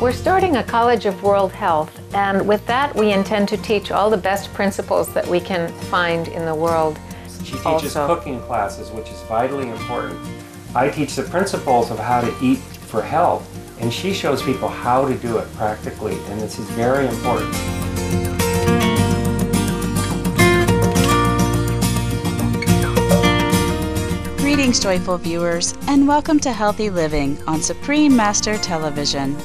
We're starting a College of World Health, and with that we intend to teach all the best principles that we can find in the world. She teaches cooking classes, which is vitally important. I teach the principles of how to eat for health, and she shows people how to do it practically, and this is very important. Greetings, joyful viewers, and welcome to Healthy Living on Supreme Master Television.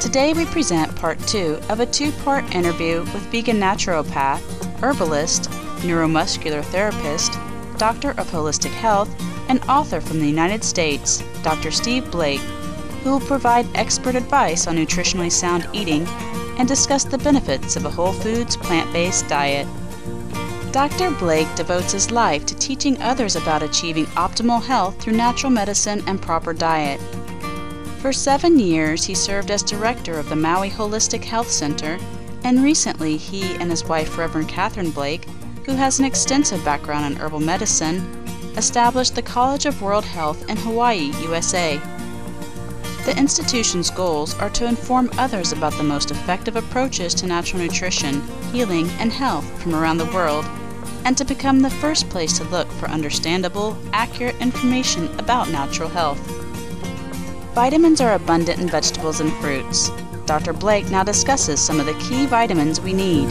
Today we present part 2 of a 2-part interview with vegan naturopath, herbalist, neuromuscular therapist, doctor of holistic health, and author from the United States, Dr. Steve Blake, who will provide expert advice on nutritionally sound eating and discuss the benefits of a whole foods, plant-based diet. Dr. Blake devotes his life to teaching others about achieving optimal health through natural medicine and proper diet. For 7 years, he served as director of the Maui Holistic Health Center, and recently he and his wife, Reverend Catherine Blake, who has an extensive background in herbal medicine, established the College of World Health in Hawaii, USA. The institution's goals are to inform others about the most effective approaches to natural nutrition, healing, and health from around the world, and to become the first place to look for understandable, accurate information about natural health. Vitamins are abundant in vegetables and fruits. Dr. Blake now discusses some of the key vitamins we need.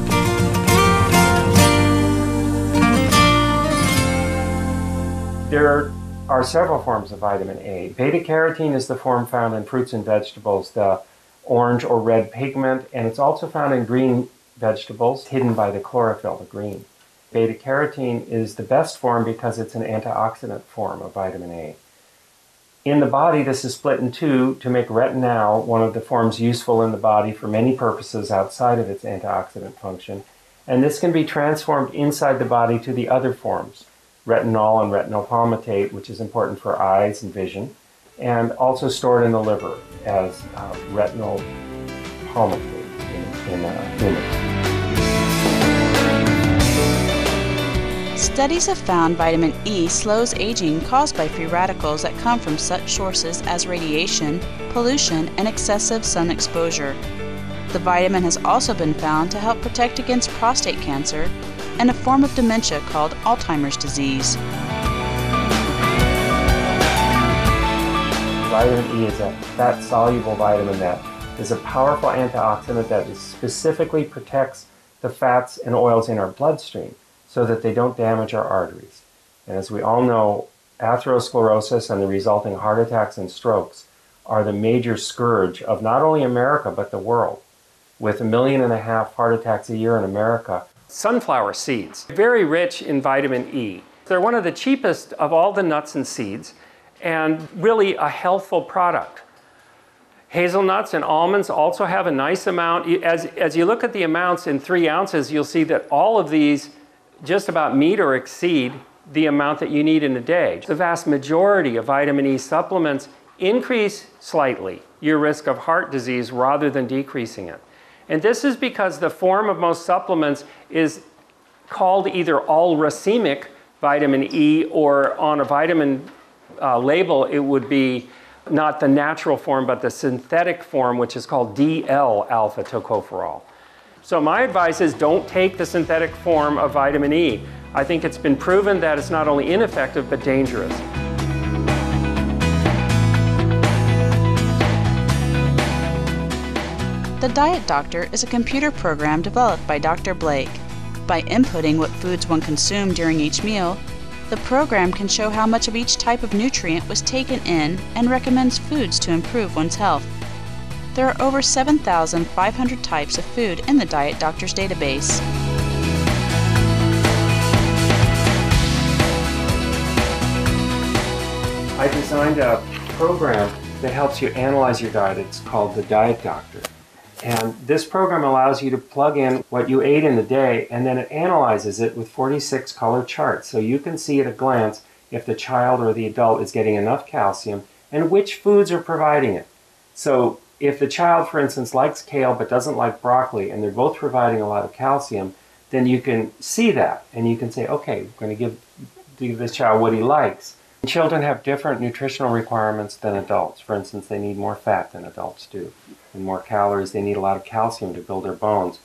There are several forms of vitamin A. Beta-carotene is the form found in fruits and vegetables, the orange or red pigment, and it's also found in green vegetables, hidden by the chlorophyll, the green. Beta-carotene is the best form because it's an antioxidant form of vitamin A. In the body, this is split in two to make retinal, one of the forms useful in the body for many purposes outside of its antioxidant function, and this can be transformed inside the body to the other forms, retinol and retinol palmitate, which is important for eyes and vision, and also stored in the liver as retinol palmitate in humans. Studies have found vitamin E slows aging caused by free radicals that come from such sources as radiation, pollution, and excessive sun exposure. The vitamin has also been found to help protect against prostate cancer and a form of dementia called Alzheimer's disease. Vitamin E is a fat-soluble vitamin that is a powerful antioxidant that specifically protects the fats and oils in our bloodstream so that they don't damage our arteries. And as we all know, atherosclerosis and the resulting heart attacks and strokes are the major scourge of not only America but the world, with 1.5 million heart attacks a year in America. Sunflower seeds, very rich in vitamin E. They're one of the cheapest of all the nuts and seeds, and really a healthful product. Hazelnuts and almonds also have a nice amount. As you look at the amounts in 3 ounces, you'll see that all of these just about meet or exceed the amount that you need in a day. The vast majority of vitamin E supplements increase slightly your risk of heart disease rather than decreasing it. And this is because the form of most supplements is called either all-racemic vitamin E, or on a vitamin label it would be not the natural form but the synthetic form, which is called DL-alpha tocopherol. So my advice is don't take the synthetic form of vitamin E. I think it's been proven that it's not only ineffective but dangerous. The Diet Doctor is a computer program developed by Dr. Blake. By inputting what foods one consumed during each meal, the program can show how much of each type of nutrient was taken in and recommends foods to improve one's health. There are over 7,500 types of food in the Diet Doctor's database. I designed a program that helps you analyze your diet. It's called the Diet Doctor. And this program allows you to plug in what you ate in the day, and then it analyzes it with 46 color charts. So you can see at a glance if the child or the adult is getting enough calcium and which foods are providing it. So if the child, for instance, likes kale but doesn't like broccoli, and they're both providing a lot of calcium, then you can see that and you can say, okay, we're going to give this child what he likes. Children have different nutritional requirements than adults. For instance, they need more fat than adults do, and more calories. They need a lot of calcium to build their bones.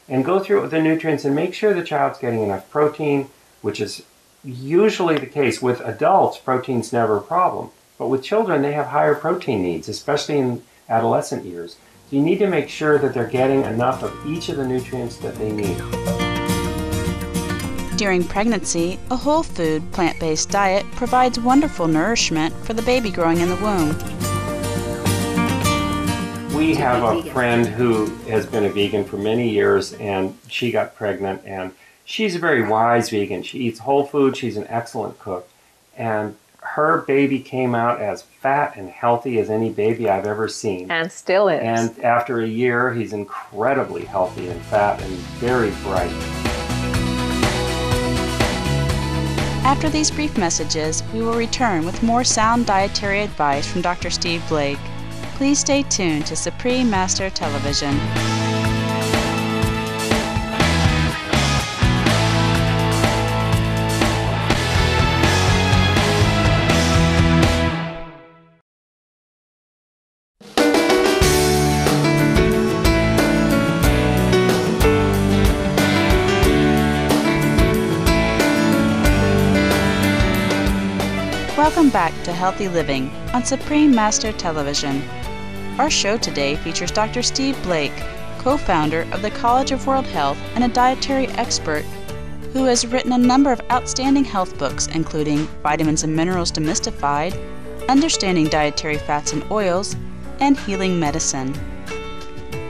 And go through the nutrients and make sure the child's getting enough protein, which is usually the case. With adults, protein's never a problem. But with children, they have higher protein needs, especially in adolescent years. So you need to make sure that they're getting enough of each of the nutrients that they need. During pregnancy, a whole food, plant-based diet provides wonderful nourishment for the baby growing in the womb. We have a friend who has been a vegan for many years, and she got pregnant, and she's a very wise vegan. She eats whole food. She's an excellent cook. And her baby came out as fat and healthy as any baby I've ever seen. And still is. And after a year, he's incredibly healthy and fat and very bright. After these brief messages, we will return with more sound dietary advice from Dr. Steve Blake. Please stay tuned to Supreme Master Television. Welcome back to Healthy Living on Supreme Master Television. Our show today features Dr. Steve Blake, co-founder of the College of World Health and a dietary expert who has written a number of outstanding health books, including Vitamins and Minerals Demystified, Understanding Dietary Fats and Oils, and Healing Medicine.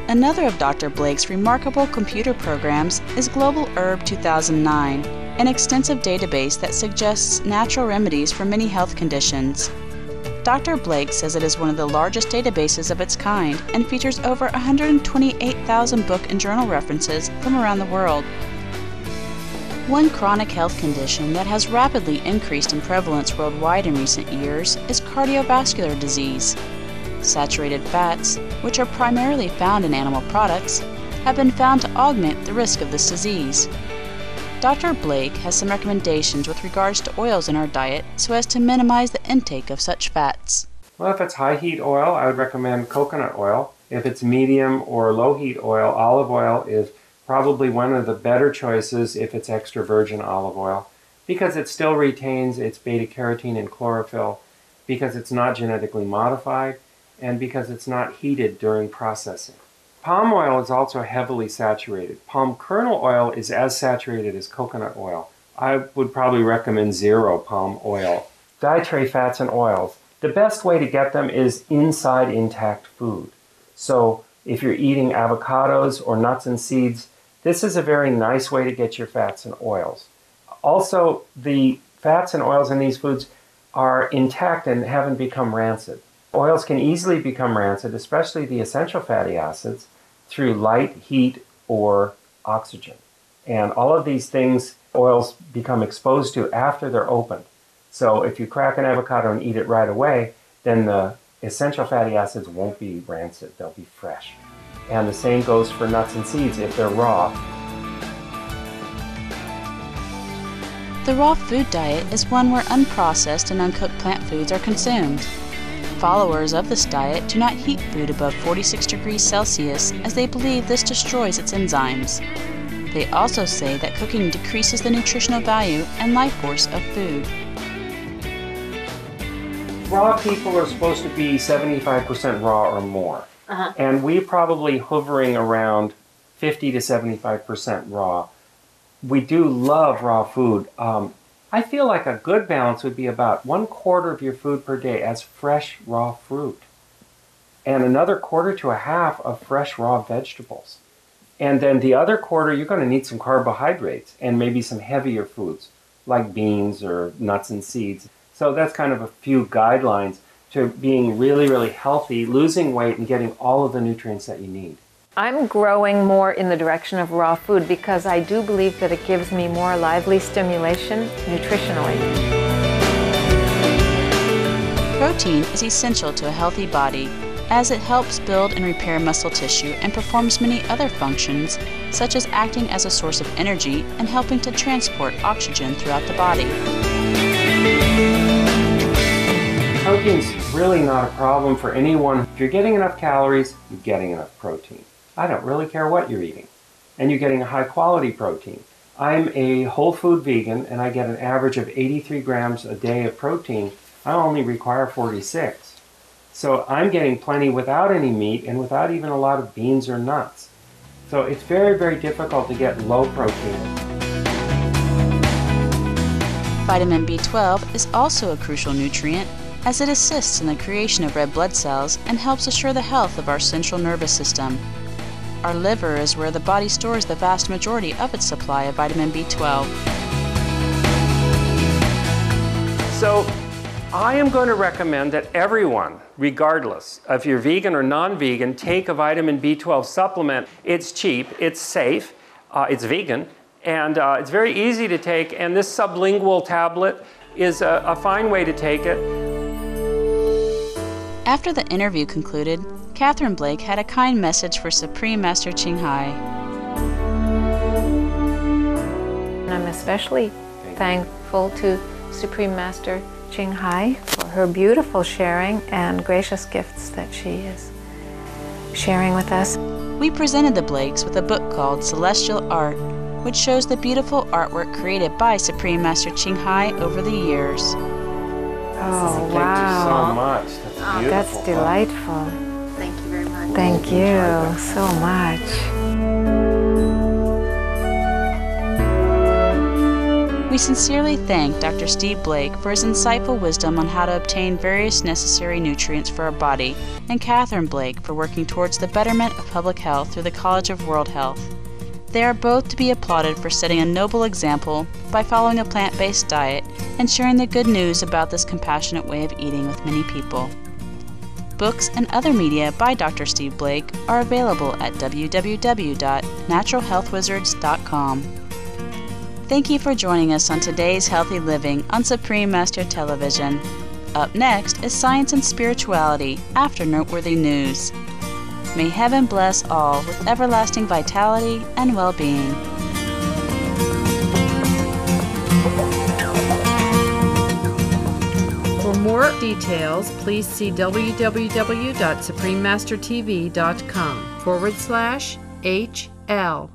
Another of Dr. Blake's remarkable computer programs is Global Herb 2009, an extensive database that suggests natural remedies for many health conditions. Dr. Blake says it is one of the largest databases of its kind and features over 128,000 book and journal references from around the world. One chronic health condition that has rapidly increased in prevalence worldwide in recent years is cardiovascular disease. Saturated fats, which are primarily found in animal products, have been found to augment the risk of this disease. Dr. Blake has some recommendations with regards to oils in our diet so as to minimize the intake of such fats. Well, if it's high heat oil, I would recommend coconut oil. If it's medium or low heat oil, olive oil is probably one of the better choices if it's extra virgin olive oil, because it still retains its beta-carotene and chlorophyll, because it's not genetically modified, and because it's not heated during processing. Palm oil is also heavily saturated. Palm kernel oil is as saturated as coconut oil. I would probably recommend zero palm oil. Dietary fats and oils. The best way to get them is inside intact food. So if you're eating avocados or nuts and seeds, this is a very nice way to get your fats and oils. Also, the fats and oils in these foods are intact and haven't become rancid. Oils can easily become rancid, especially the essential fatty acids, through light, heat, or oxygen. And all of these things oils become exposed to after they're opened. So if you crack an avocado and eat it right away, then the essential fatty acids won't be rancid, they'll be fresh. And the same goes for nuts and seeds if they're raw. The raw food diet is one where unprocessed and uncooked plant foods are consumed. Followers of this diet do not heat food above 46 degrees Celsius as they believe this destroys its enzymes. They also say that cooking decreases the nutritional value and life force of food. Raw people are supposed to be 75% raw or more. And we're probably hovering around 50 to 75% raw. We do love raw food. I feel like a good balance would be about 1/4 of your food per day as fresh raw fruit, and another 1/4 to 1/2 of fresh raw vegetables. And then the other 1/4, you're going to need some carbohydrates and maybe some heavier foods like beans or nuts and seeds. So that's kind of a few guidelines to being really, really healthy, losing weight, and getting all of the nutrients that you need. I'm growing more in the direction of raw food because I do believe that it gives me more lively stimulation nutritionally. Protein is essential to a healthy body as it helps build and repair muscle tissue and performs many other functions, such as acting as a source of energy and helping to transport oxygen throughout the body. protein's really not a problem for anyone. If you're getting enough calories, you're getting enough protein. I don't really care what you're eating. And you're getting a high quality protein. I'm a whole food vegan and I get an average of 83 grams a day of protein. I only require 46. So I'm getting plenty without any meat and without even a lot of beans or nuts. So it's very, very difficult to get low protein. Vitamin B12 is also a crucial nutrient as it assists in the creation of red blood cells and helps assure the health of our central nervous system. Our liver is where the body stores the vast majority of its supply of vitamin B12. So I am going to recommend that everyone, regardless if you're vegan or non-vegan, take a vitamin B12 supplement. It's cheap, it's safe, it's vegan, and it's very easy to take, and this sublingual tablet is a fine way to take it. After the interview concluded, Catherine Blake had a kind message for Supreme Master Ching Hai. I'm especially thankful to Supreme Master Ching Hai for her beautiful sharing and gracious gifts that she is sharing with us. We presented the Blakes with a book called Celestial Art, which shows the beautiful artwork created by Supreme Master Ching Hai over the years. Oh, Thank wow. you so much. That's beautiful. That's delightful. Thank you very much. Thank you so much. We sincerely thank Dr. Steve Blake for his insightful wisdom on how to obtain various necessary nutrients for our body, and Catherine Blake for working towards the betterment of public health through the College of World Health. They are both to be applauded for setting a noble example by following a plant-based diet and sharing the good news about this compassionate way of eating with many people. Books and other media by Dr. Steve Blake are available at www.naturalhealthwizards.com. Thank you for joining us on today's Healthy Living on Supreme Master Television. Up next is Science and Spirituality after Noteworthy News. May heaven bless all with everlasting vitality and well-being. For more details, please see www.suprememastertv.com/HL.